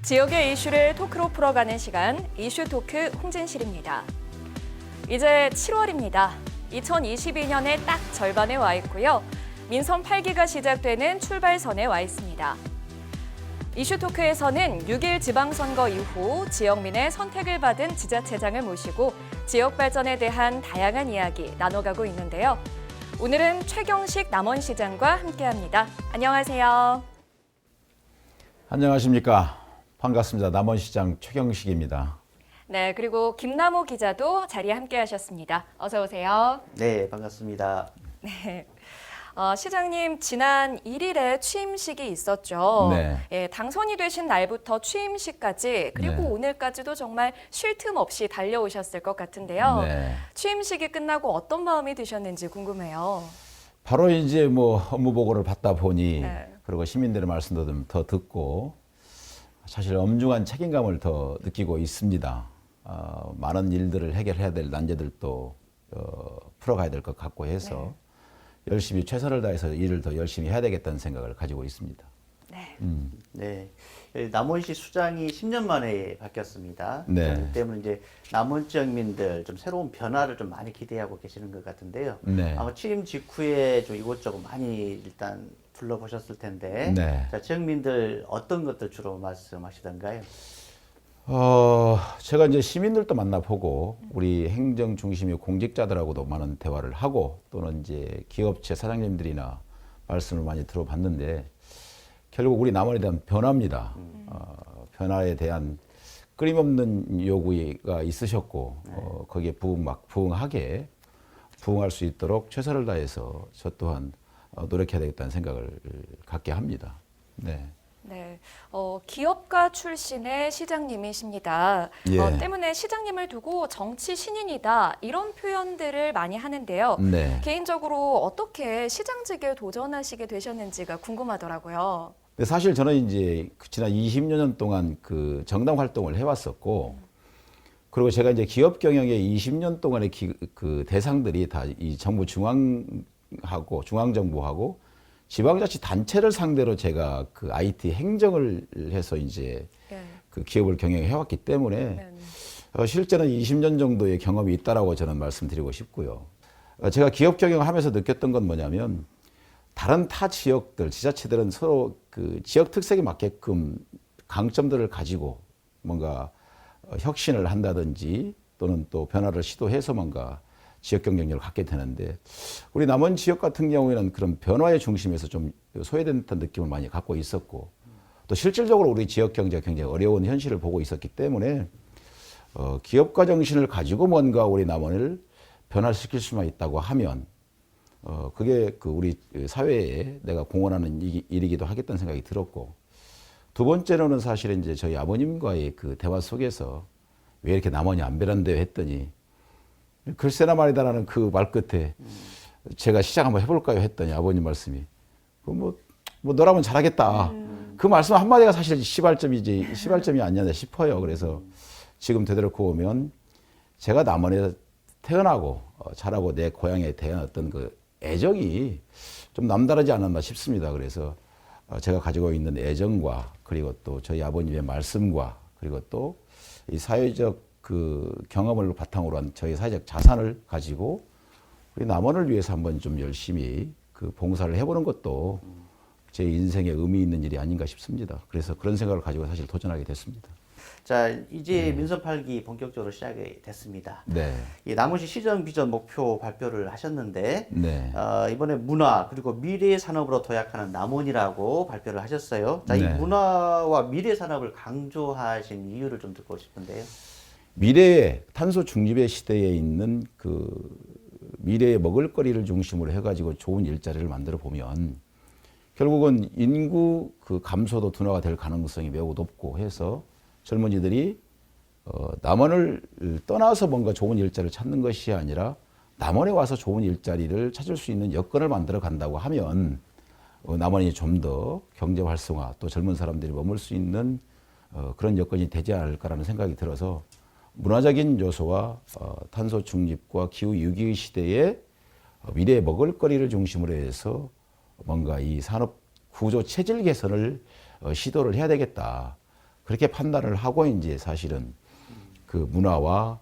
지역의 이슈를 토크로 풀어가는 시간, 이슈 토크 홍진실입니다. 이제 7월입니다. 2022년의 딱 절반에 와 있고요. 민선 8기가 시작되는 출발선에 와 있습니다. 이슈 토크에서는 6일 지방선거 이후 지역민의 선택을 받은 지자체장을 모시고 지역 발전에 대한 다양한 이야기 나눠가고 있는데요. 오늘은 최경식 남원시장과 함께합니다. 안녕하세요. 안녕하십니까. 반갑습니다. 남원시장 최경식입니다. 네, 그리고 김남호 기자도 자리에 함께하셨습니다. 어서 오세요. 네, 반갑습니다. 네. 시장님, 지난 1일에 취임식이 있었죠. 네. 예, 당선이 되신 날부터 취임식까지 그리고 네. 오늘까지도 정말 쉴 틈 없이 달려오셨을 것 같은데요. 네. 취임식이 끝나고 어떤 마음이 드셨는지 궁금해요. 바로 이제 업무 보고를 받다 보니 네. 그리고 시민들의 말씀도 좀 더 듣고 사실 엄중한 책임감을 더 느끼고 있습니다. 많은 일들을 해결해야 될 난제들도 풀어가야 될 것 같고 해서 열심히 최선을 다해서 일을 더 열심히 해야 되겠다는 생각을 가지고 있습니다. 네. 네, 남원시 수장이 10년 만에 바뀌었습니다. 네. 그렇기 때문에 이제 남원 지역민들 좀 새로운 변화를 좀 많이 기대하고 계시는 것 같은데요. 네. 아마 취임 직후에 좀 이곳저곳 많이 일단 둘러보셨을 텐데, 네. 자, 지역민들 어떤 것들 주로 말씀하시던가요? 제가 이제 시민들도 만나보고 우리 행정 중심의 공직자들하고도 많은 대화를 하고 또는 이제 기업체 사장님들이나 말씀을 많이 들어봤는데 결국 우리 남원에 대한 변화입니다. 변화에 대한 끊임없는 요구가 있으셨고 거기에 부응하게 부응할 수 있도록 최선을 다해서 저 또한 노력해야 되겠다는 생각을 갖게 합니다. 네. 네, 기업가 출신의 시장님이십니다. 예. 때문에 시장님을 두고 정치 신인이다 이런 표현들을 많이 하는데요. 네. 개인적으로 어떻게 시장직에 도전하시게 되셨는지가 궁금하더라고요. 근데 사실 저는 이제 지난 20년 동안 그 정당 활동을 해왔었고, 그리고 제가 이제 기업 경영에 20년 동안의 그 대상들이 다 이 정부 중앙정부하고 지방자치 단체를 상대로 제가 그 IT 행정을 해서 이제 그 기업을 경영해왔기 때문에 실제는 20년 정도의 경험이 있다라고 저는 말씀드리고 싶고요. 제가 기업 경영을 하면서 느꼈던 건 뭐냐면 다른 타 지역들, 지자체들은 서로 그 지역 특색에 맞게끔 강점들을 가지고 뭔가 혁신을 한다든지 또는 또 변화를 시도해서 뭔가 지역 경쟁력을 갖게 되는데 우리 남원 지역 같은 경우에는 그런 변화의 중심에서 좀 소외된 듯한 느낌을 많이 갖고 있었고 또 실질적으로 우리 지역 경제가 굉장히 어려운 현실을 보고 있었기 때문에 기업가 정신을 가지고 뭔가 우리 남원을 변화시킬 수만 있다고 하면 그게 그 우리 사회에 내가 공헌하는 일이기도 하겠다는 생각이 들었고 두 번째로는 사실은 이제 저희 아버님과의 그 대화 속에서 왜 이렇게 남원이 안 변한대요 했더니 글쎄나 말이다라는 그 말 끝에 제가 시작 한번 해볼까요 했더니 아버님 말씀이 뭐 너라면 잘하겠다. 그 말씀 한마디가 사실 시발점이 아니냐 싶어요. 그래서 지금 되돌아보면 제가 남원에 태어나고 자라고 내 고향에 태어났던 그 애정이 좀 남다르지 않았나 싶습니다. 그래서 제가 가지고 있는 애정과 그리고 또 저희 아버님의 말씀과 그리고 또 이 사회적 그 경험을 바탕으로 한 저희 사회적 자산을 가지고 우리 남원을 위해서 한번 좀 열심히 그 봉사를 해보는 것도 제 인생에 의미 있는 일이 아닌가 싶습니다. 그래서 그런 생각을 가지고 사실 도전하게 됐습니다. 자, 이제 민선 8기 본격적으로 시작이 됐습니다. 네. 이 남원시 시정 비전 목표 발표를 하셨는데 네. 이번에 문화 그리고 미래 산업으로 도약하는 남원이라고 발표를 하셨어요. 자, 이 네. 문화와 미래 산업을 강조하신 이유를 좀 듣고 싶은데요. 미래의 탄소 중립의 시대에 있는 그 미래의 먹을거리를 중심으로 해가지고 좋은 일자리를 만들어 보면 결국은 인구 그 감소도 둔화가 될 가능성이 매우 높고 해서 젊은이들이 남원을 떠나서 뭔가 좋은 일자리를 찾는 것이 아니라 남원에 와서 좋은 일자리를 찾을 수 있는 여건을 만들어 간다고 하면 남원이 좀 더 경제 활성화 또 젊은 사람들이 머물 수 있는 그런 여건이 되지 않을까라는 생각이 들어서 문화적인 요소와 탄소 중립과 기후 위기 시대에 미래의 먹을거리를 중심으로 해서 뭔가 이 산업 구조 체질 개선을 시도를 해야 되겠다. 그렇게 판단을 하고 이제 사실은 그 문화와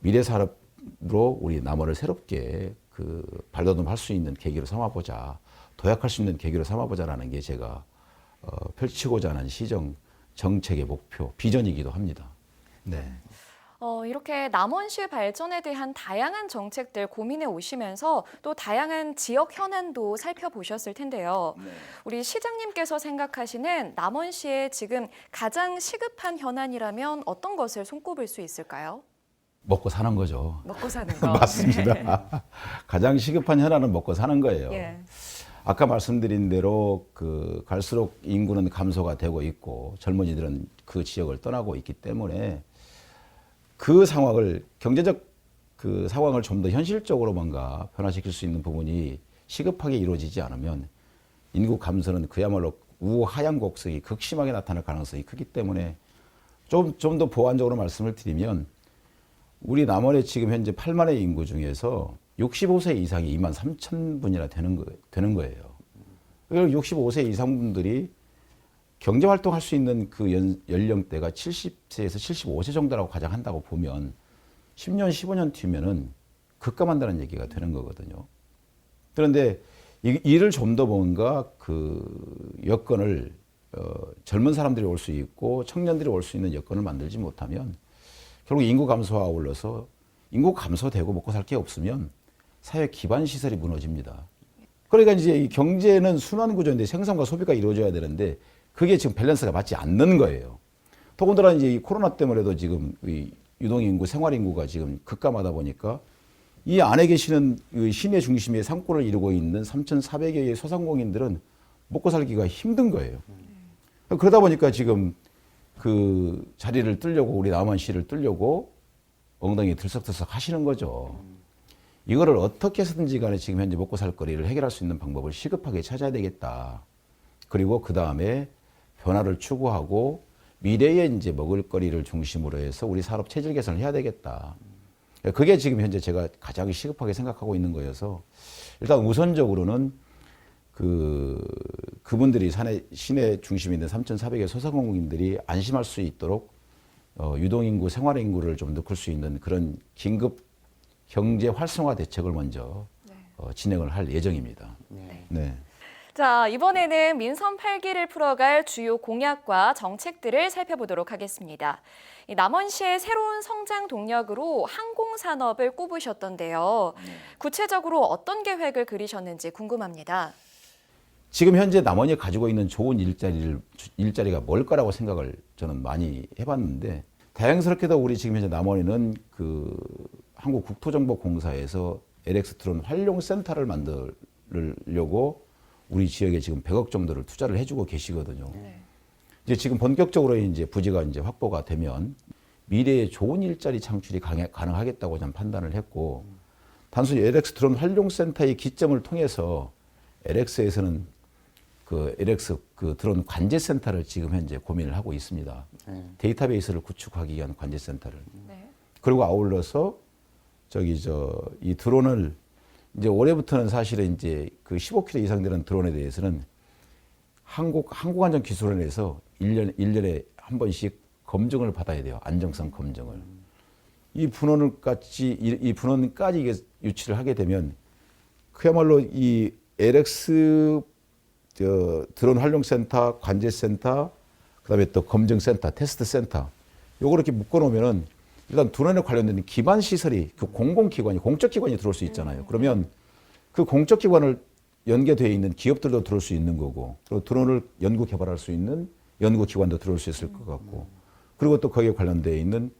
미래 산업으로 우리 남원을 새롭게 그 발돋움할 수 있는 계기로 삼아보자. 도약할 수 있는 계기로 삼아보자라는 게 제가 펼치고자 하는 시정 정책의 목표, 비전이기도 합니다. 네. 이렇게 남원시 발전에 대한 다양한 정책들 고민해 오시면서 또 다양한 지역 현안도 살펴보셨을 텐데요. 우리 시장님께서 생각하시는 남원시에 지금 가장 시급한 현안이라면 어떤 것을 손꼽을 수 있을까요? 먹고 사는 거죠. 먹고 사는 거. 맞습니다. 가장 시급한 현안은 먹고 사는 거예요. 예. 아까 말씀드린 대로 그 갈수록 인구는 감소가 되고 있고 젊은이들은 그 지역을 떠나고 있기 때문에 그 상황을 경제적 그 상황을 좀 더 현실적으로 뭔가 변화시킬 수 있는 부분이 시급하게 이루어지지 않으면 인구 감소는 그야말로 우하향 곡선이 극심하게 나타날 가능성이 크기 때문에 좀 더 보완적으로 말씀을 드리면 우리 남원의 지금 현재 8만의 인구 중에서 65세 이상이 2만 3천 분이나 되는 거예요. 그리고 65세 이상 분들이 경제 활동할 수 있는 그 연령대가 70세에서 75세 정도라고 가정한다고 보면 10년, 15년 뒤면은 급감한다는 얘기가 되는 거거든요. 그런데 이를 좀 더 뭔가 그 여건을 젊은 사람들이 올 수 있고 청년들이 올 수 있는 여건을 만들지 못하면 결국 인구 감소와 아울러서 인구 감소되고 먹고 살 게 없으면 사회 기반 시설이 무너집니다. 그러니까 이제 이 경제는 순환 구조인데 생산과 소비가 이루어져야 되는데 그게 지금 밸런스가 맞지 않는 거예요. 더군다나 이제 이 코로나 때문에도 지금 이 유동인구, 생활인구가 지금 급감하다 보니까 이 안에 계시는 시내 중심의 상권을 이루고 있는 3,400여의 소상공인들은 먹고 살기가 힘든 거예요. 그러다 보니까 지금 그 자리를 뚫려고 우리 남원시를 뚫려고 엉덩이 들썩들썩 하시는 거죠. 이거를 어떻게 해서든지 간에 지금 현재 먹고 살 거리를 해결할 수 있는 방법을 시급하게 찾아야 되겠다. 그리고 그 다음에 변화를 추구하고 미래에 이제 먹을 거리를 중심으로 해서 우리 산업 체질 개선을 해야 되겠다. 그게 지금 현재 제가 가장 시급하게 생각하고 있는 거여서 일단 우선적으로는 그분들이 시내 중심에 있는 3,400의 소상공인들이 안심할 수 있도록 유동인구, 생활인구를 좀 넣을 수 있는 그런 긴급 경제 활성화 대책을 먼저 진행을 할 예정입니다. 네. 자, 이번에는 민선 8기를 풀어갈 주요 공약과 정책들을 살펴보도록 하겠습니다. 이 남원시의 새로운 성장 동력으로 항공산업을 꼽으셨던데요. 구체적으로 어떤 계획을 그리셨는지 궁금합니다. 지금 현재 남원이 가지고 있는 좋은 일자리가 뭘까라고 생각을 저는 많이 해봤는데 다행스럽게도 우리 지금 현재 남원에는 그 한국국토정보공사에서 LX 드론 활용센터를 만들려고 우리 지역에 지금 100억 정도를 투자를 해주고 계시거든요. 이제 지금 본격적으로 이제 부지가 이제 확보가 되면 미래에 좋은 일자리 창출이 가능하겠다고 저는 판단을 했고 단순히 LX 드론 활용센터의 기점을 통해서 LX에서는 그 LX 그 드론 관제센터를 지금 현재 고민을 하고 있습니다. 데이터베이스를 구축하기 위한 관제센터를. 그리고 아울러서 이 드론을 이제 올해부터는 사실은 이제 그 15km 이상 되는 드론에 대해서는 한국안전기술원에서 1년에 한 번씩 검증을 받아야 돼요. 안정성 검증을. 이 분원까지 이게 유치를 하게 되면 그야말로 이 LX 드론 활용센터, 관제센터, 그다음에 또 검증센터, 테스트센터 요거 이렇게 묶어놓으면은 일단 드론에 관련된 기반 시설이 그 공공기관이 공적 기관이 들어올 수 있잖아요. 그러면 그 공적 기관을 연계되어 있는 기업들도 들어올 수 있는 거고, 그리고 드론을 연구 개발할 수 있는 연구 기관도 들어올 수 있을 것 같고, 그리고 또 거기에 관련되어 있는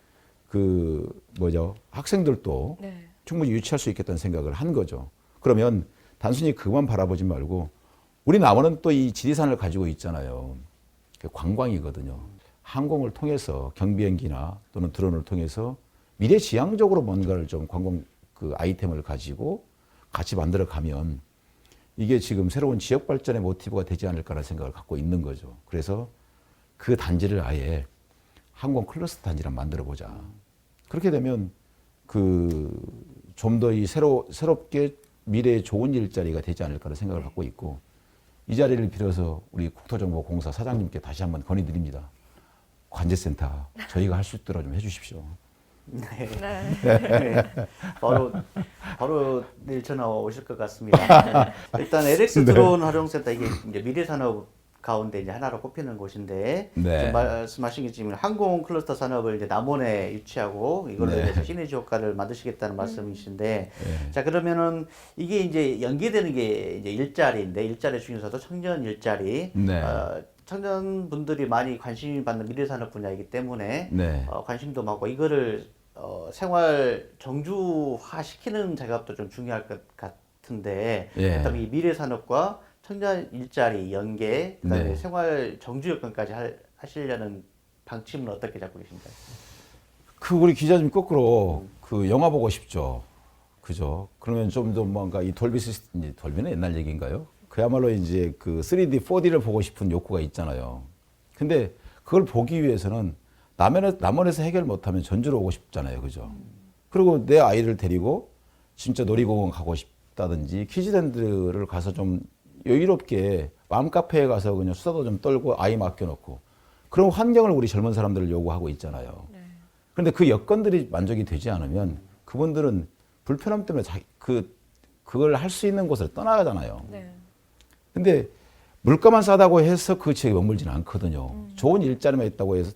학생들도 충분히 유치할 수 있겠다는 생각을 한 거죠. 그러면 단순히 그만 바라보지 말고 우리 남원은 또 이 지리산을 가지고 있잖아요. 관광이거든요. 항공을 통해서 경비행기나 또는 드론을 통해서 미래지향적으로 뭔가를 좀 관광 그 아이템을 가지고 같이 만들어 가면 이게 지금 새로운 지역 발전의 모티브가 되지 않을까라는 생각을 갖고 있는 거죠. 그래서 그 단지를 아예 항공 클러스터 단지를 만들어 보자. 그렇게 되면 좀 더 이 새롭게 미래의 좋은 일자리가 되지 않을까라는 생각을 갖고 있고 이 자리를 빌어서 우리 국토정보공사 사장님께 다시 한번 건의드립니다. 관제센터 저희가 할 수 있도록 좀 해주십시오. 네. 네. 네. 바로 내일 전화 오실 것 같습니다. 일단 LX 드론 활용센터 이게 이제 미래산업 가운데 이제 하나로 꼽히는 곳인데 네. 지금 말씀하신 게 지금 항공 클러스터 산업을 이제 남원에 유치하고 이걸로 네. 인해서 시너지 효과를 만드시겠다는 말씀이신데 자 그러면은 이게 이제 연계되는 게 이제 일자리인데 일자리 중에서도 청년 일자리 네. 청년 분들이 많이 관심 받는 미래산업 분야이기 때문에 네. 관심도 많고 이거를 생활 정주화 시키는 작업도 좀 중요할 것 같은데 예. 그다음에 이 미래산업과 청년 일자리 연계 그다음에 네. 생활 정주 여건까지 하시려는 방침은 어떻게 잡고 계신가요? 그 우리 기자님 거꾸로 그 영화 보고 싶죠. 그죠? 그러면 좀 더 뭔가 이 돌비 시스템, 돌비는 옛날 얘기인가요? 그야말로 이제 그 3D, 4D를 보고 싶은 욕구가 있잖아요. 근데 그걸 보기 위해서는 남원에서 해결 못하면 전주로 오고 싶잖아요. 그죠? 그리고 내 아이를 데리고 진짜 놀이공원 가고 싶다든지 키즈랜드를 가서 좀 여유롭게 맘카페에 가서 그냥 수다도 좀 떨고 아이 맡겨놓고 그런 환경을 우리 젊은 사람들을 요구하고 있잖아요. 그런데 그 여건들이 만족이 되지 않으면 그분들은 불편함 때문에 그걸 할 수 있는 곳을 떠나가잖아요. 네. 근데 물가만 싸다고 해서 그 지역에 머물지는 않거든요. 좋은 일자리만 있다고 해서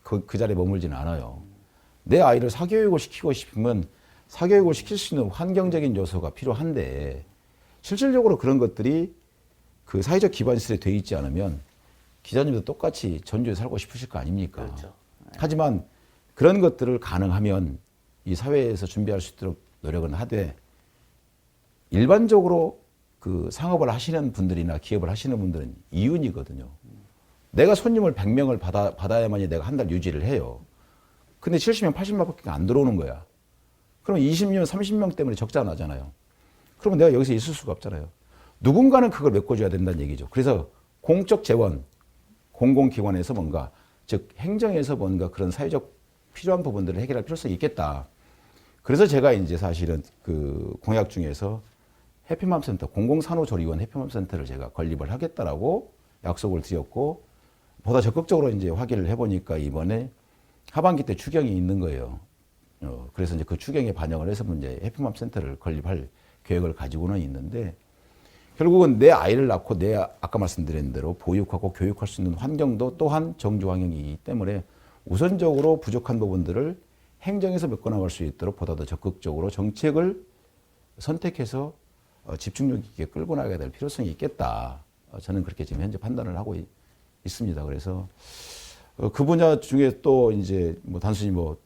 그 자리에 머물지는 않아요. 내 아이를 사교육을 시키고 싶으면 사교육을 시킬 수 있는 환경적인 요소가 필요한데 실질적으로 그런 것들이 그 사회적 기반 시설에 돼 있지 않으면 기자님도 똑같이 전주에 살고 싶으실 거 아닙니까? 그렇죠. 하지만 그런 것들을 가능하면 이 사회에서 준비할 수 있도록 노력은 하되 일반적으로 그 상업을 하시는 분들이나 기업을 하시는 분들은 이윤이거든요. 내가 손님을 100명을 받아야만이 내가 한 달 유지를 해요. 근데 70명, 80명밖에 안 들어오는 거야. 그럼 20명, 30명 때문에 적자 나잖아요. 그러면 내가 여기서 있을 수가 없잖아요. 누군가는 그걸 메꿔줘야 된다는 얘기죠. 그래서 공적 재원, 공공기관에서 뭔가, 즉 행정에서 뭔가 그런 사회적 필요한 부분들을 해결할 필요성이 있겠다. 그래서 제가 이제 사실은 그 공약 중에서 해피맘센터, 공공산후조리원 해피맘센터를 제가 건립을 하겠다라고 약속을 드렸고, 보다 적극적으로 이제 확인을 해보니까 이번에 하반기 때 추경이 있는 거예요. 그래서 이제 그 추경에 반영을 해서 이제 해피맘센터를 건립할 계획을 가지고는 있는데, 결국은 내 아이를 낳고 내 아까 말씀드린 대로 보육하고 교육할 수 있는 환경도 또한 정주 환경이기 때문에 우선적으로 부족한 부분들을 행정에서 메꿔나갈 수 있도록 보다 더 적극적으로 정책을 선택해서 집중력 있게 끌고 나가야 될 필요성이 있겠다. 저는 그렇게 지금 현재 판단을 하고 있습니다. 그래서 그 분야 중에 또 이제 뭐 단순히 뭐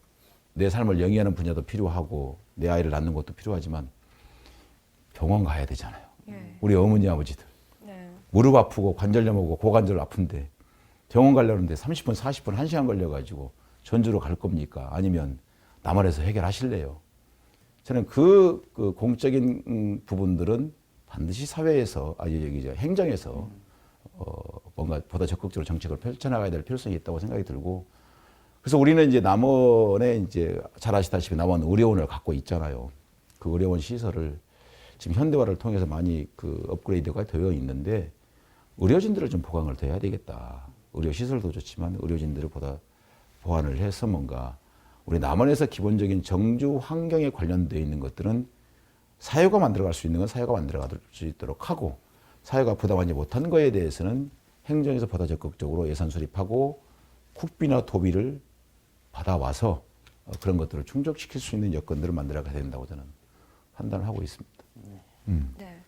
내 삶을 영위하는 분야도 필요하고 내 아이를 낳는 것도 필요하지만 병원 가야 되잖아요. 예. 우리 어머니 아버지들 네. 무릎 아프고 관절염 오고 고관절 아픈데 병원 가려는데 30분, 40분, 1시간 걸려가지고 전주로 갈 겁니까? 아니면 남원에서 해결하실래요? 저는 그 공적인 부분들은 반드시 사회에서, 행정에서 뭔가 보다 적극적으로 정책을 펼쳐나가야 될 필요성이 있다고 생각이 들고, 그래서 우리는 이제 남원에 이제 잘 아시다시피 남원 의료원을 갖고 있잖아요. 그 의료원 시설을 지금 현대화를 통해서 많이 그 업그레이드가 되어 있는데 의료진들을 좀 보강을 더 해야 되겠다. 의료 시설도 좋지만 의료진들을 보다 보완을 해서 뭔가 우리 남원에서 기본적인 정주 환경에 관련되어 있는 것들은 사회가 만들어갈 수 있는 건 사회가 만들어갈 수 있도록 하고, 사회가 부담하지 못한 거에 대해서는 행정에서 보다 적극적으로 예산 수립하고 국비나 도비를 받아와서 그런 것들을 충족시킬 수 있는 여건들을 만들어가야 된다고 저는 판단을 하고 있습니다. 네.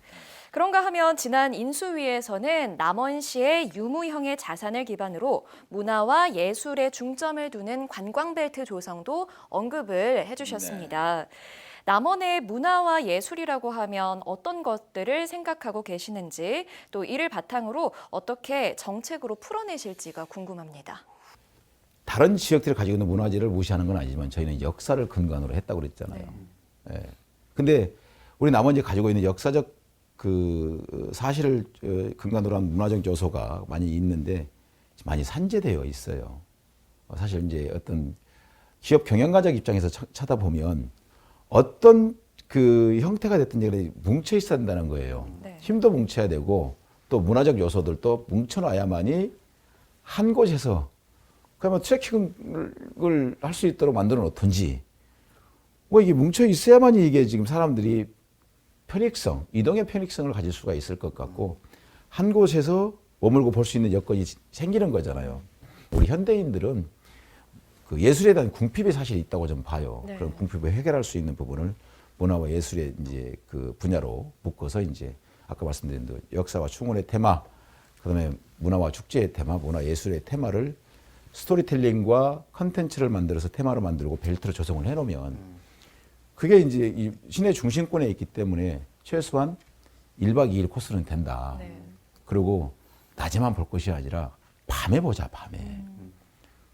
그런가 하면 지난 인수위에서는 남원시의 유무형의 자산을 기반으로 문화와 예술에 중점을 두는 관광벨트 조성도 언급을 해주셨습니다. 남원의 문화와 예술이라고 하면 어떤 것들을 생각하고 계시는지, 또 이를 바탕으로 어떻게 정책으로 풀어내실지가 궁금합니다. 다른 지역들이 가지고 있는 문화재를 무시하는 건 아니지만 저희는 역사를 근간으로 했다고 그랬잖아요. 예. 근데 우리 남원이 가지고 있는 역사적 그 사실을 근간으로 한 문화적 요소가 많이 있는데 많이 산재되어 있어요. 사실 이제 어떤 기업 경영가적 입장에서 쳐다보면 어떤 그 형태가 됐든 간에 뭉쳐 있어야 된다는 거예요. 네. 힘도 뭉쳐야 되고 또 문화적 요소들도 뭉쳐놔야만이 한 곳에서 그러면 트래킹을 할 수 있도록 만들어 놓든지 뭐 이게 뭉쳐 있어야만이 이게 지금 사람들이 편익성, 이동의 편익성을 가질 수가 있을 것 같고 한 곳에서 머물고 볼 수 있는 여건이 생기는 거잖아요. 우리 현대인들은 그 예술에 대한 궁핍이 사실 있다고 좀 봐요. 네. 그런 궁핍을 해결할 수 있는 부분을 문화와 예술의 이제 그 분야로 묶어서 이제 아까 말씀드린 대로 역사와 충원의 테마, 그다음에 문화와 축제의 테마, 문화 예술의 테마를 스토리텔링과 컨텐츠를 만들어서 테마로 만들고 벨트로 조성을 해놓으면 그게 이제 이 시내 중심권에 있기 때문에 최소한 1박 2일 코스는 된다. 네. 그리고 낮에만 볼 것이 아니라 밤에 보자, 밤에.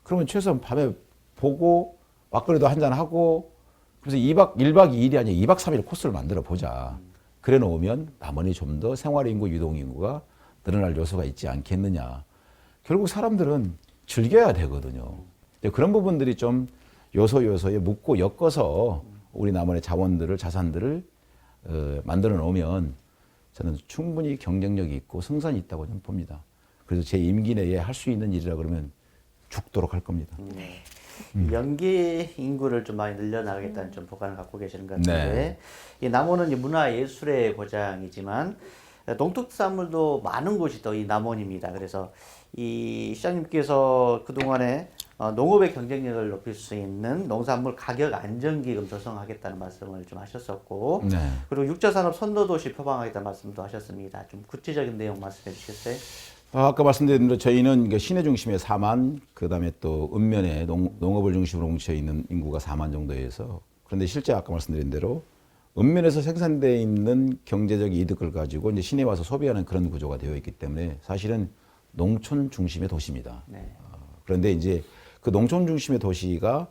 그러면 최소한 밤에 보고 막걸리도 한잔하고 그래서 1박 2일이 아니라 2박 3일 코스를 만들어 보자. 그래 놓으면 남원이 좀 더 생활인구, 유동인구가 늘어날 요소가 있지 않겠느냐. 결국 사람들은 즐겨야 되거든요. 그런 부분들이 좀 요소에 묶고 엮어서 우리 남원의 자원들을, 자산들을 만들어 놓으면 저는 충분히 경쟁력이 있고 승산이 있다고 저는 봅니다. 그래서 제 임기 내에 할 수 있는 일이라 그러면 죽도록 할 겁니다. 연계 인구를 좀 많이 늘려나가겠다는 좀 보관을 갖고 계시는 것 같은데 네. 이 남원은 이제 문화예술의 고장이지만 농특산물도 많은 곳이 또 이 남원입니다. 그래서 이 시장님께서 그동안에 농업의 경쟁력을 높일 수 있는 농산물 가격 안정기금 조성하겠다는 말씀을 좀 하셨었고 네. 그리고 육자산업 선도도시 표방하겠다는 말씀도 하셨습니다. 좀 구체적인 내용 말씀해 주시겠어요? 아까 말씀드린 대로 저희는 시내 중심에 4만, 그 다음에 또 읍면에 농업을 중심으로 뭉쳐 있는 인구가 4만 정도여서 그런데 실제 아까 말씀드린 대로 읍면에서 생산되어 있는 경제적 이득을 가지고 이제 시내에 와서 소비하는 그런 구조가 되어 있기 때문에 사실은 농촌 중심의 도시입니다. 네. 그런데 이제 그 농촌 중심의 도시가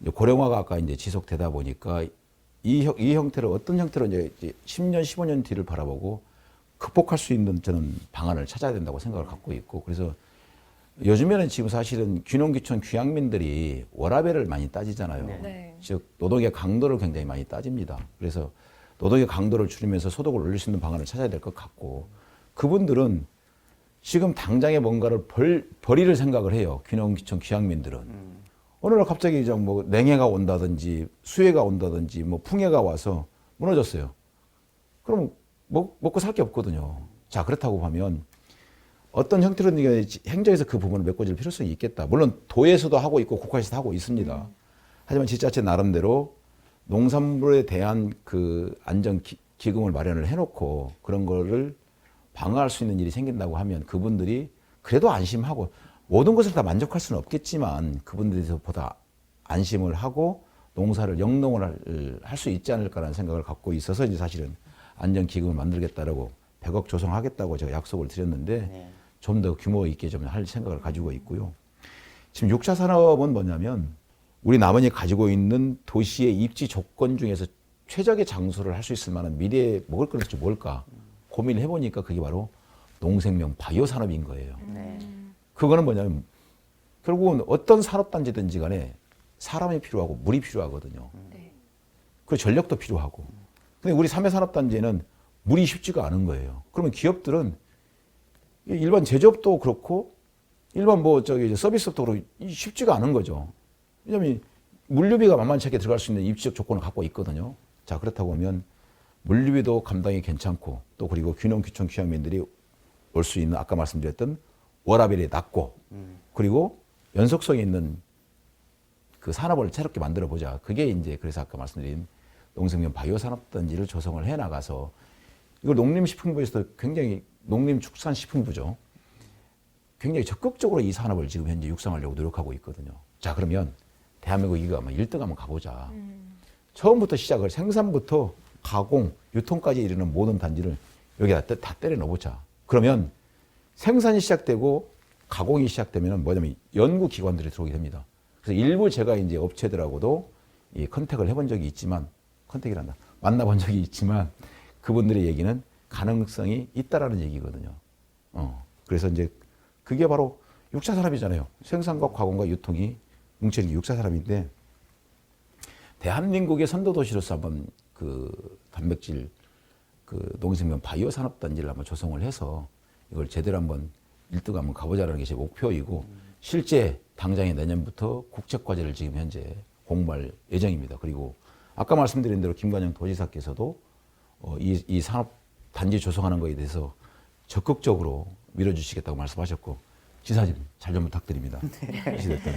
이제 고령화가 아까 이제 지속되다 보니까 이 형태를 어떤 형태로 이제 10년, 15년 뒤를 바라보고 극복할 수 있는 저는 방안을 찾아야 된다고 생각을 갖고 있고 그래서 요즘에는 지금 사실은 귀농귀촌 귀향민들이 워라밸을 많이 따지잖아요. 네. 즉 노동의 강도를 굉장히 많이 따집니다. 그래서 노동의 강도를 줄이면서 소득을 올릴 수 있는 방안을 찾아야 될 것 같고 그분들은 지금 당장에 뭔가를 버릴 생각을 해요. 귀농귀촌 귀향민들은. 어느 날 갑자기 뭐 냉해가 온다든지 수해가 온다든지 뭐 풍해가 와서 무너졌어요. 그럼 먹고 살 게 없거든요. 자, 그렇다고 하면 어떤 형태로든 행정에서 그 부분을 메꿔줄 필요성이 있겠다. 물론 도에서도 하고 있고 국가에서도 하고 있습니다. 하지만 지자체 나름대로 농산물에 대한 그 안정 기금을 마련을 해놓고 그런 거를 방어할 수 있는 일이 생긴다고 하면 그분들이 그래도 안심하고 모든 것을 다 만족할 수는 없겠지만 그분들에서보다 안심을 하고 농사를 영농을 할 수 있지 않을까라는 생각을 갖고 있어서 이제 사실은 안전기금을 만들겠다라고 100억 조성하겠다고 제가 약속을 드렸는데 네. 좀 더 규모 있게 좀 할 생각을 가지고 있고요. 지금 6차 산업은 뭐냐면 우리 남원이 가지고 있는 도시의 입지 조건 중에서 최적의 장소를 할 수 있을 만한 미래에 먹을 것이 뭘까 고민을 해보니까 그게 바로 농생명 바이오 산업인 거예요. 네. 그거는 뭐냐면 결국은 어떤 산업단지든지 간에 사람이 필요하고 물이 필요하거든요. 네. 그리고 전력도 필요하고. 근데 우리 3회 산업단지에는 물이 쉽지가 않은 거예요. 그러면 기업들은 일반 제조업도 그렇고 일반 서비스업도 그렇고 쉽지가 않은 거죠. 왜냐하면 물류비가 만만치 않게 들어갈 수 있는 입지적 조건을 갖고 있거든요. 자, 그렇다고 하면 물류비도 감당이 괜찮고 또 그리고 귀농귀촌 귀향민들이 올 수 있는 아까 말씀드렸던 워라밸이 낮고 그리고 연속성이 있는 그 산업을 새롭게 만들어 보자. 그게 이제 그래서 아까 말씀드린 농생명 바이오 산업단지를 조성을 해 나가서 이걸 농림식품부에서도 굉장히 농림축산식품부죠. 굉장히 적극적으로 이 산업을 지금 현재 육성하려고 노력하고 있거든요. 자, 그러면 대한민국 이거 아마 1등 한번 가보자. 처음부터 시작을 생산부터 가공, 유통까지 이르는 모든 단지를 여기다 다 때려 넣어보자. 그러면 생산이 시작되고 가공이 시작되면 뭐냐면 연구기관들이 들어오게 됩니다. 그래서 일부 제가 이제 업체들하고도 이 컨택을 해본 적이 있지만, 컨택이란다. 만나본 적이 있지만 그분들의 얘기는 가능성이 있다라는 얘기거든요. 그래서 이제 그게 바로 6차 산업이잖아요. 생산과 가공과 유통이 뭉쳐있는 게 6차 산업인데 대한민국의 선도도시로서 한번 그 단백질 그 농생명 바이오 산업단지를 한번 조성을 해서 이걸 제대로 한번 1등 한번 가보자라는 게 제 목표이고 실제 당장에 내년부터 국책과제를 지금 현재 공부할 예정입니다. 그리고 아까 말씀드린 대로 김관영 도지사께서도 이 산업 단지 조성하는 것에 대해서 적극적으로 밀어주시겠다고 말씀하셨고 지사님 잘 좀 부탁드립니다. 이시됐던.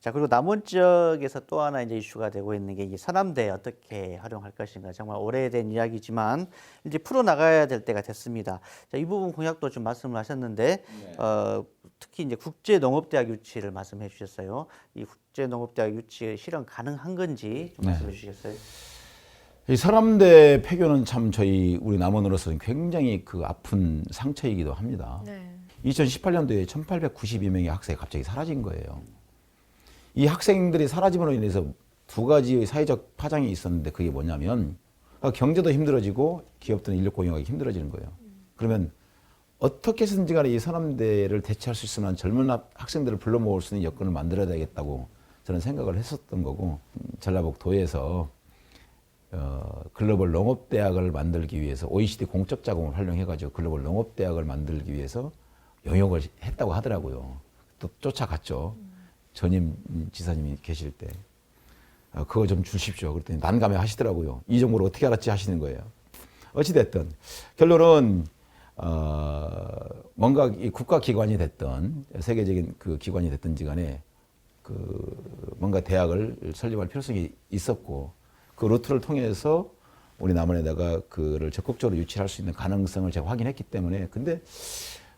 자, 그리고 남원 지역에서 또 하나 이제 이슈가 되고 있는 게 이 서남대 어떻게 활용할 것인가. 정말 오래된 이야기지만 이제 풀어 나가야 될 때가 됐습니다. 자, 이 부분 공약도 좀 말씀을 하셨는데 특히 이제 국제농업대학 유치를 말씀해 주셨어요. 이 국제농업대학 유치 실현 가능한 건지 좀 말씀해 주시겠어요? 이 서남대 폐교는 참 우리 남원으로서는 굉장히 그 아픈 상처이기도 합니다. 네. 2018년도에 1892명의 학생이 갑자기 사라진 거예요. 이 학생들이 사라짐으로 인해서 두 가지의 사회적 파장이 있었는데 그게 뭐냐면 경제도 힘들어지고 기업들은 인력 고용하기 힘들어지는 거예요. 그러면 어떻게 해서든지 간에 이 서남대를 대체할 수 있을 만한 젊은 학생들을 불러 모을 수 있는 여건을 만들어야 되겠다고 저는 생각을 했었던 거고 전라북도에서 글로벌 농업대학을 만들기 위해서 OECD 공적 자금을 활용해가지고 글로벌 농업대학을 만들기 위해서 영역을 했다고 하더라고요. 또 쫓아갔죠. 전임 지사님이 계실 때. 그거 좀 주십시오. 그랬더니 난감해 하시더라고요. 이 정보를 어떻게 알았지 하시는 거예요. 어찌됐든 결론은 뭔가 이 국가기관이 됐든 세계적인 그 기관이 됐든지 간에 그 뭔가 대학을 설립할 필요성이 있었고 그 루트를 통해서 우리 남원에다가 그를 적극적으로 유치할 수 있는 가능성을 제가 확인했기 때문에 근데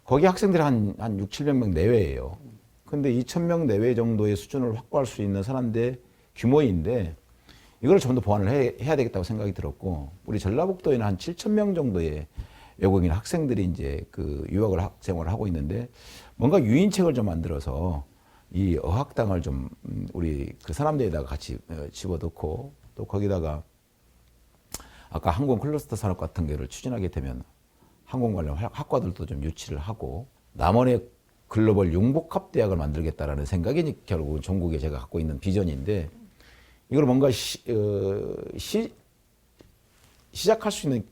거기 학생들이 한 6, 700명 내외예요. 근데 2,000명 내외 정도의 수준을 확보할 수 있는 산업대 규모인데 이걸 좀 더 보완을 해야 되겠다고 생각이 들었고 우리 전라북도에는 한 7,000명 정도의 외국인 학생들이 이제 그 유학을 생활을 하고 있는데 뭔가 유인책을 좀 만들어서 이 어학당을 좀 우리 그 산업대에다가 같이 집어넣고 또 거기다가 아까 항공 클러스터 산업 같은 거를 추진하게 되면 항공 관련 학과들도 좀 유치를 하고 남원의 글로벌 융복합 대학을 만들겠다라는 생각이 결국은 전국에 제가 갖고 있는 비전인데 이걸 뭔가 시작할 수 있는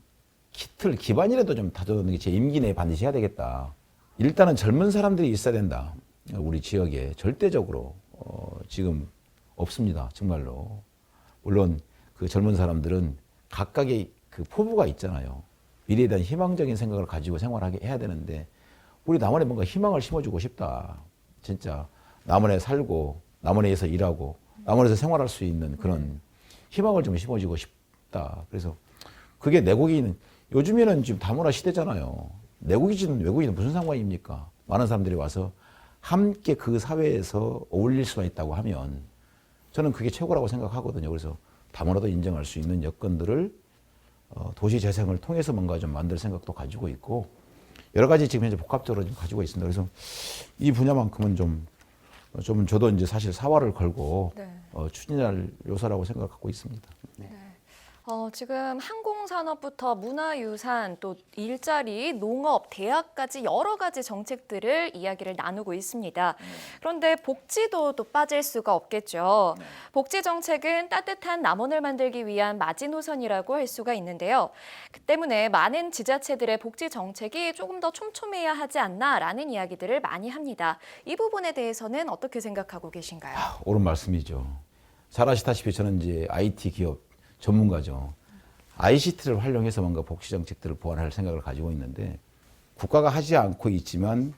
기반이라도 좀 다져놓는 게 제 임기 내에 반드시 해야 되겠다. 일단은 젊은 사람들이 있어야 된다. 우리 지역에 절대적으로 지금 없습니다. 정말로. 물론 그 젊은 사람들은 각각의 그 포부가 있잖아요. 미래에 대한 희망적인 생각을 가지고 생활하게 해야 되는데 우리 남원에 뭔가 희망을 심어주고 싶다. 진짜 남원에 살고 남원에서 일하고 남원에서 생활할 수 있는 그런 희망을 좀 심어주고 싶다. 그래서 그게 내국인 요즘에는 지금 다문화 시대잖아요. 내국이든 외국이든 무슨 상관입니까? 많은 사람들이 와서 함께 그 사회에서 어울릴 수만 있다고 하면 저는 그게 최고라고 생각하거든요. 그래서 다문화도 인정할 수 있는 여건들을 도시 재생을 통해서 뭔가 좀 만들 생각도 가지고 있고 여러 가지 지금 현재 복합적으로 좀 가지고 있습니다. 그래서 이 분야만큼은 좀 저도 이제 사실 사활을 걸고 네. 추진할 요소라고 생각하고 있습니다. 지금 항공산업부터 문화유산, 또 일자리, 농업, 대학까지 여러 가지 정책들을 이야기를 나누고 있습니다. 그런데 복지도 또 빠질 수가 없겠죠. 복지 정책은 따뜻한 남원을 만들기 위한 마지노선이라고 할 수가 있는데요. 그 때문에 많은 지자체들의 복지 정책이 조금 더 촘촘해야 하지 않나라는 이야기들을 많이 합니다. 이 부분에 대해서는 어떻게 생각하고 계신가요? 옳은 말씀이죠. 잘 아시다시피 저는 이제 IT 기업 전문가죠. ICT를 활용해서 뭔가 복지 정책들을 보완할 생각을 가지고 있는데 국가가 하지 않고 있지만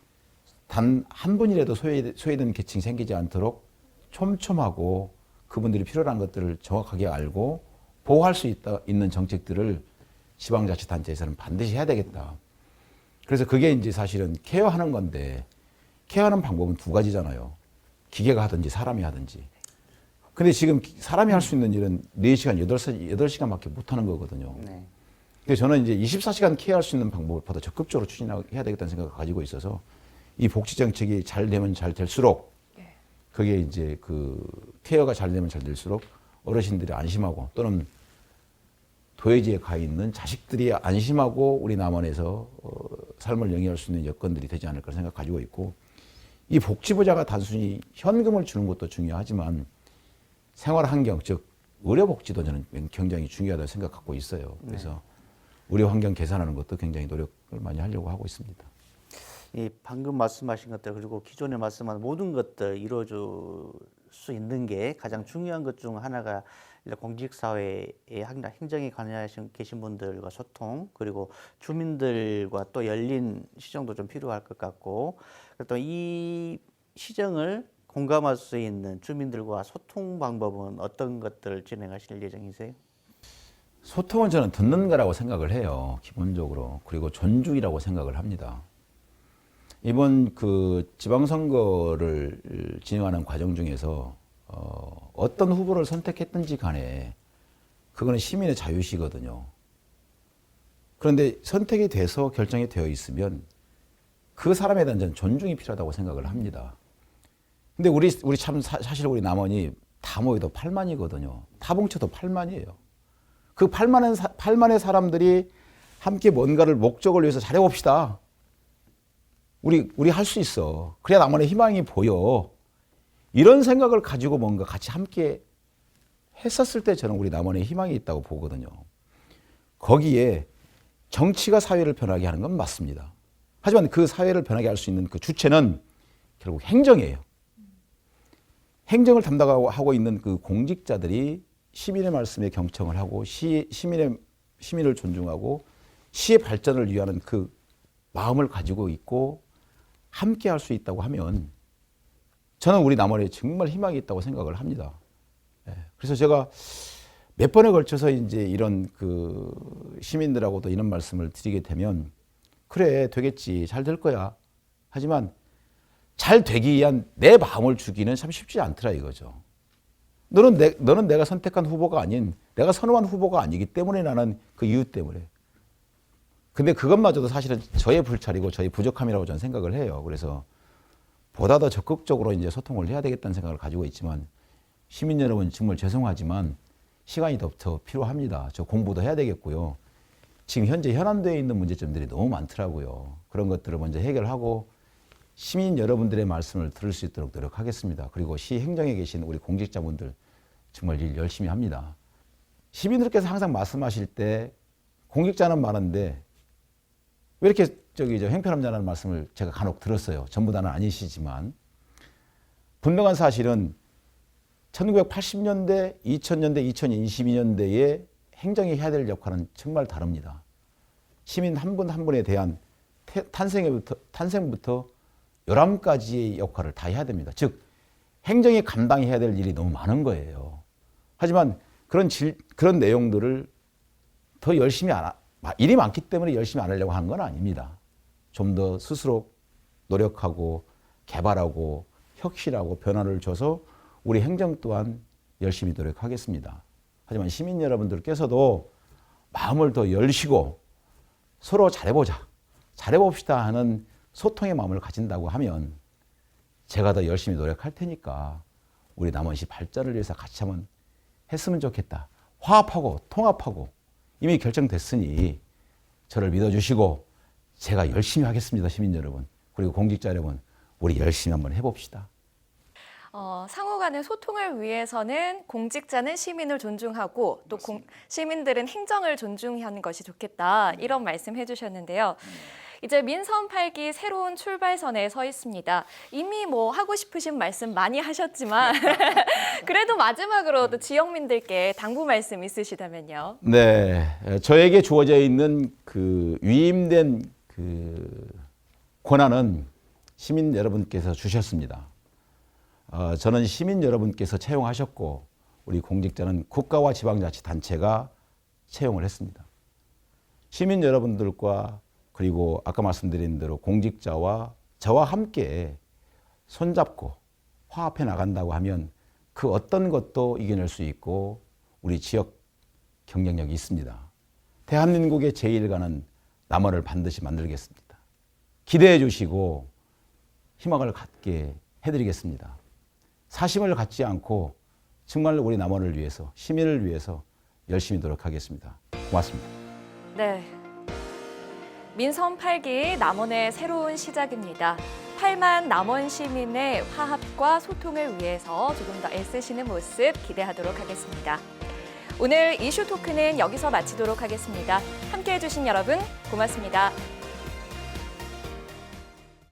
단 한 분이라도 소외된 계층이 생기지 않도록 촘촘하고 그분들이 필요한 것들을 정확하게 알고 보호할 수 있는 정책들을 지방자치단체에서는 반드시 해야 되겠다. 그래서 그게 이제 사실은 케어하는 건데 케어하는 방법은 두 가지잖아요. 기계가 하든지 사람이 하든지. 근데 지금 사람이 할 수 있는 일은 4시간, 8시간밖에 못 하는 거거든요. 네. 근데 저는 이제 24시간 케어할 수 있는 방법을 더 적극적으로 추진해야 되겠다는 생각을 가지고 있어서 이 복지 정책이 잘 되면 잘 될수록 그게 이제 그 케어가 잘 되면 잘 될수록 어르신들이 안심하고 또는 도해지에 가 있는 자식들이 안심하고 우리 남원에서 삶을 영위할 수 있는 여건들이 되지 않을까 생각 가지고 있고 이 복지부자가 단순히 현금을 주는 것도 중요하지만 생활 환경, 즉 의료복지도 저는 굉장히 중요하다고 생각하고 있어요. 그래서 의료 환경 개선하는 것도 굉장히 노력을 많이 하려고 하고 있습니다. 이 방금 말씀하신 것들 그리고 기존에 말씀한 모든 것들 이루어질 수 있는 게 가장 중요한 것 중 하나가 공직사회의 행정에 관여하신 계신 분들과 소통 그리고 주민들과 또 열린 시정도 좀 필요할 것 같고 또 이 시정을 공감할 수 있는 주민들과 소통 방법은 어떤 것들을 진행하실 예정이세요? 소통은 저는 듣는 거라고 생각을 해요. 기본적으로. 그리고 존중이라고 생각을 합니다. 이번 그 지방선거를 진행하는 과정 중에서 어떤 후보를 선택했든지 간에 그거는 시민의 자유시거든요. 그런데 선택이 돼서 결정이 되어 있으면 그 사람에 대한 저는 존중이 필요하다고 생각을 합니다. 근데 우리 참 사실 우리 남원이 다 모여도 8만이거든요. 다 뭉쳐도 8만이에요. 그 8만의 사람들이 함께 뭔가를 목적을 위해서 잘해봅시다. 우리 할 수 있어. 그래야 남원의 희망이 보여. 이런 생각을 가지고 뭔가 같이 함께 했었을 때 저는 우리 남원의 희망이 있다고 보거든요. 거기에 정치가 사회를 변하게 하는 건 맞습니다. 하지만 그 사회를 변하게 할 수 있는 그 주체는 결국 행정이에요. 행정을 담당하고 있는 그 공직자들이 시민의 말씀에 경청을 하고 시민을 존중하고 시의 발전을 위하는 그 마음을 가지고 있고 함께 할 수 있다고 하면 저는 우리 남원에 정말 희망이 있다고 생각을 합니다. 그래서 제가 몇 번에 걸쳐서 이제 이런 그 시민들하고도 이런 말씀을 드리게 되면 그래 되겠지 잘 될 거야. 하지만 잘 되기 위한 내 마음을 주기는 참 쉽지 않더라 이거죠. 너는 내가 선택한 후보가 아닌 내가 선호한 후보가 아니기 때문에 나는 그 이유 때문에. 근데 그것마저도 사실은 저의 불찰이고 저의 부족함이라고 저는 생각을 해요. 그래서 보다 더 적극적으로 이제 소통을 해야 되겠다는 생각을 가지고 있지만 시민 여러분 정말 죄송하지만 시간이 더 필요합니다. 저 공부도 해야 되겠고요. 지금 현재 현안되어 있는 문제점들이 너무 많더라고요. 그런 것들을 먼저 해결하고 시민 여러분들의 말씀을 들을 수 있도록 노력하겠습니다. 그리고 시 행정에 계신 우리 공직자분들 정말 일 열심히 합니다. 시민들께서 항상 말씀하실 때 공직자는 많은데 왜 이렇게 형편없냐는 말씀을 제가 간혹 들었어요. 전부 다는 아니시지만 분명한 사실은 1980년대, 2000년대, 2022년대에 행정이 해야 될 역할은 정말 다릅니다. 시민 한 분 한 분에 대한 탄생부터 11가지의 역할을 다 해야 됩니다. 즉 행정이 감당해야 될 일이 너무 많은 거예요. 하지만 그런 내용들을 더 열심히 일이 많기 때문에 열심히 안 하려고 하는 건 아닙니다. 좀 더 스스로 노력하고 개발하고 혁신하고 변화를 줘서 우리 행정 또한 열심히 노력하겠습니다. 하지만 시민 여러분들께서도 마음을 더 열시고 서로 잘해봅시다 하는 소통의 마음을 가진다고 하면 제가 더 열심히 노력할 테니까 우리 남원시 발전을 위해서 같이 한번 했으면 좋겠다. 화합하고 통합하고 이미 결정됐으니 저를 믿어주시고 제가 열심히 하겠습니다. 시민 여러분. 그리고 공직자 여러분, 우리 열심히 한번 해봅시다. 상호 간의 소통을 위해서는 공직자는 시민을 존중하고 또 시민들은 행정을 존중하는 것이 좋겠다. 이런 말씀 해주셨는데요. 이제 민선 8기 새로운 출발선에 서 있습니다. 이미 뭐 하고 싶으신 말씀 많이 하셨지만 그래도 마지막으로 또 지역민들께 당부 말씀 있으시다면요. 네, 저에게 주어져 있는 그 위임된 그 권한은 시민 여러분께서 주셨습니다. 저는 시민 여러분께서 채용하셨고 우리 공직자는 국가와 지방자치단체가 채용을 했습니다. 시민 여러분들과 그리고 아까 말씀드린 대로 공직자와 저와 함께 손잡고 화합해 나간다고 하면 그 어떤 것도 이겨낼 수 있고 우리 지역 경쟁력이 있습니다. 대한민국의 제1가는 남원을 반드시 만들겠습니다. 기대해 주시고 희망을 갖게 해드리겠습니다. 사심을 갖지 않고 정말 우리 남원을 위해서 시민을 위해서 열심히 노력하겠습니다. 고맙습니다. 네. 민선 8기 남원의 새로운 시작입니다. 8만 남원 시민의 화합과 소통을 위해서 조금 더 애쓰시는 모습 기대하도록 하겠습니다. 오늘 이슈 토크는 여기서 마치도록 하겠습니다. 함께해 주신 여러분 고맙습니다.